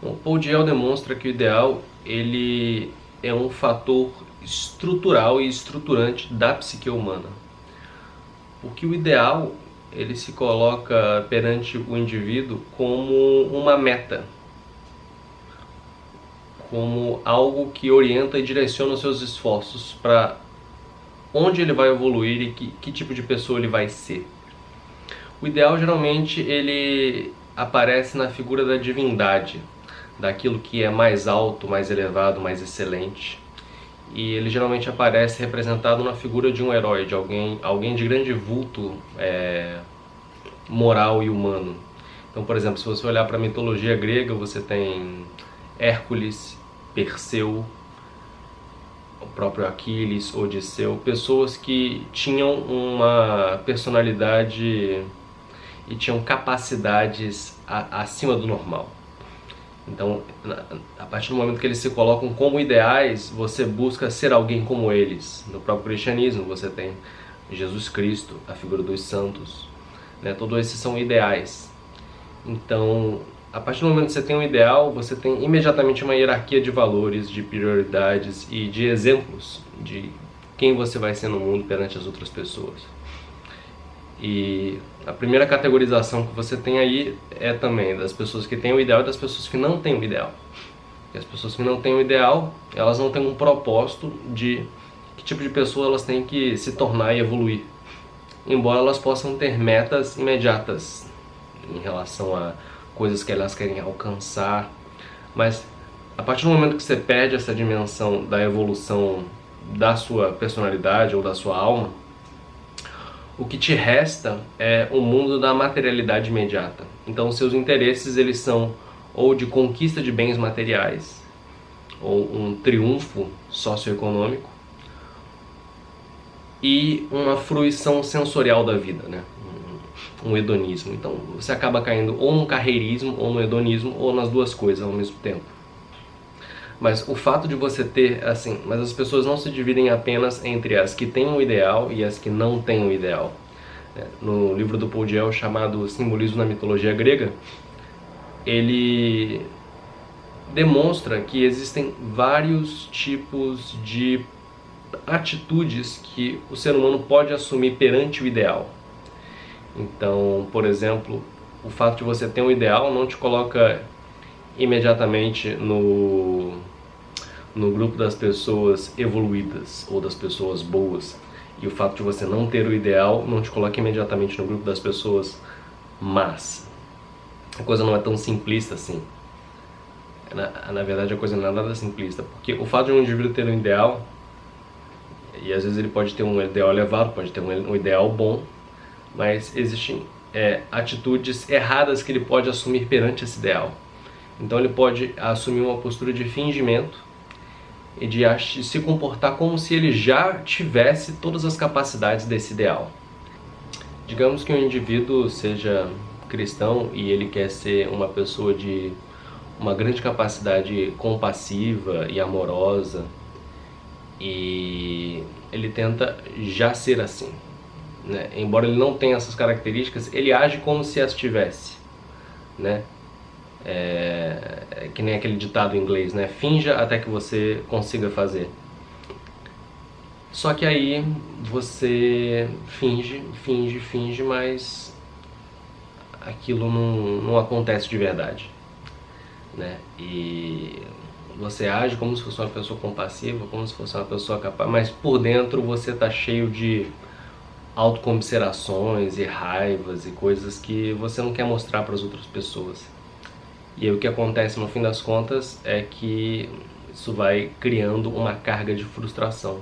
O Paul Diel demonstra que o ideal ele é um fator estrutural e estruturante da psique humana. Porque o ideal ele se coloca perante o indivíduo como uma meta, como algo que orienta e direciona os seus esforços para onde ele vai evoluir e que tipo de pessoa ele vai ser. O ideal geralmente ele aparece na figura da divindade, daquilo que é mais alto, mais elevado, mais excelente. E ele geralmente aparece representado na figura de um herói, de alguém de grande vulto moral e humano. Então, por exemplo, se você olhar para a mitologia grega, você tem Hércules, Perseu, o próprio Aquiles, Odisseu, pessoas que tinham uma personalidade e tinham capacidades acima do normal. Então, a partir do momento que eles se colocam como ideais, você busca ser alguém como eles. No próprio cristianismo você tem Jesus Cristo, a figura dos santos, né? Todos esses são ideais. Então, a partir do momento que você tem um ideal, você tem imediatamente uma hierarquia de valores, de prioridades e de exemplos de quem você vai ser no mundo perante as outras pessoas. E a primeira categorização que você tem aí é também das pessoas que têm o ideal e das pessoas que não têm o ideal. E as pessoas que não têm o ideal, elas não têm um propósito de que tipo de pessoa elas têm que se tornar e evoluir. Embora elas possam ter metas imediatas em relação a coisas que elas querem alcançar, mas a partir do momento que você perde essa dimensão da evolução da sua personalidade ou da sua alma, o que te resta é o mundo da materialidade imediata. Então, seus interesses eles são ou de conquista de bens materiais, ou um triunfo socioeconômico, e uma fruição sensorial da vida, né? Um hedonismo. Então, você acaba caindo ou no carreirismo, ou no hedonismo, ou nas duas coisas ao mesmo tempo. Mas o fato de você ter, assim, mas as pessoas não se dividem apenas entre as que têm o ideal e as que não têm o ideal. No livro do Paul Diel chamado Simbolismo na Mitologia Grega, ele demonstra que existem vários tipos de atitudes que o ser humano pode assumir perante o ideal. Então, por exemplo, o fato de você ter um ideal não te coloca imediatamente no grupo das pessoas evoluídas ou das pessoas boas. E o fato de você não ter o ideal não te coloca imediatamente no grupo das pessoas más. A coisa não é tão simplista assim. Na verdade, a coisa não é nada simplista, porque o fato de um indivíduo ter um ideal, e às vezes ele pode ter um ideal elevado, pode ter um ideal bom, mas existem atitudes erradas que ele pode assumir perante esse ideal. Então ele pode assumir uma postura de fingimento e de se comportar como se ele já tivesse todas as capacidades desse ideal. Digamos que um indivíduo seja cristão e ele quer ser uma pessoa de uma grande capacidade compassiva e amorosa, e ele tenta já ser assim, né? Embora ele não tenha essas características, ele age como se as tivesse, né? Que nem aquele ditado em inglês, né? Finja até que você consiga fazer. Só que aí você finge, mas aquilo não acontece de verdade, né? E você age como se fosse uma pessoa compassiva, como se fosse uma pessoa capaz, mas por dentro você tá cheio de autocomiserações e raivas e coisas que você não quer mostrar para as outras pessoas. E aí o que acontece no fim das contas é que isso vai criando uma carga de frustração.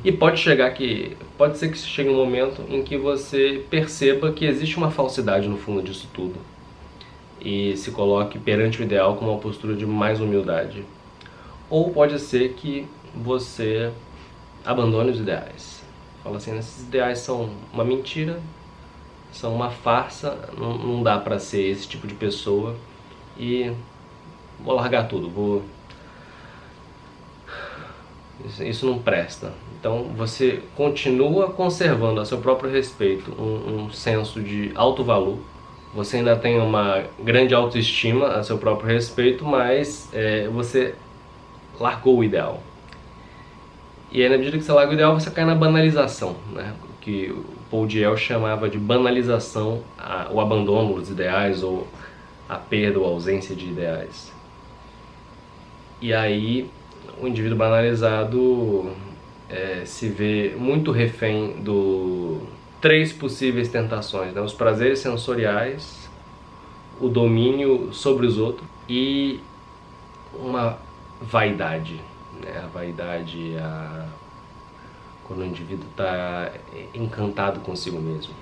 E pode ser que chegue um momento em que você perceba que existe uma falsidade no fundo disso tudo e se coloque perante o ideal com uma postura de mais humildade. Ou pode ser que você abandone os ideais. Fala assim, esses ideais são uma mentira, são uma farsa, não dá pra ser esse tipo de pessoa e vou largar tudo, isso não presta. Então você continua conservando a seu próprio respeito um senso de alto valor, você ainda tem uma grande autoestima a seu próprio respeito, mas você largou o ideal. E aí, na medida que você larga o ideal, você cai na banalização, né? O que o Paul Diel chamava de banalização, o abandono dos ideais ou a perda ou ausência de ideais. E aí, o indivíduo banalizado se vê muito refém do três possíveis tentações, né? Os prazeres sensoriais, o domínio sobre os outros e uma vaidade, né? A vaidade, quando o indivíduo está encantado consigo mesmo.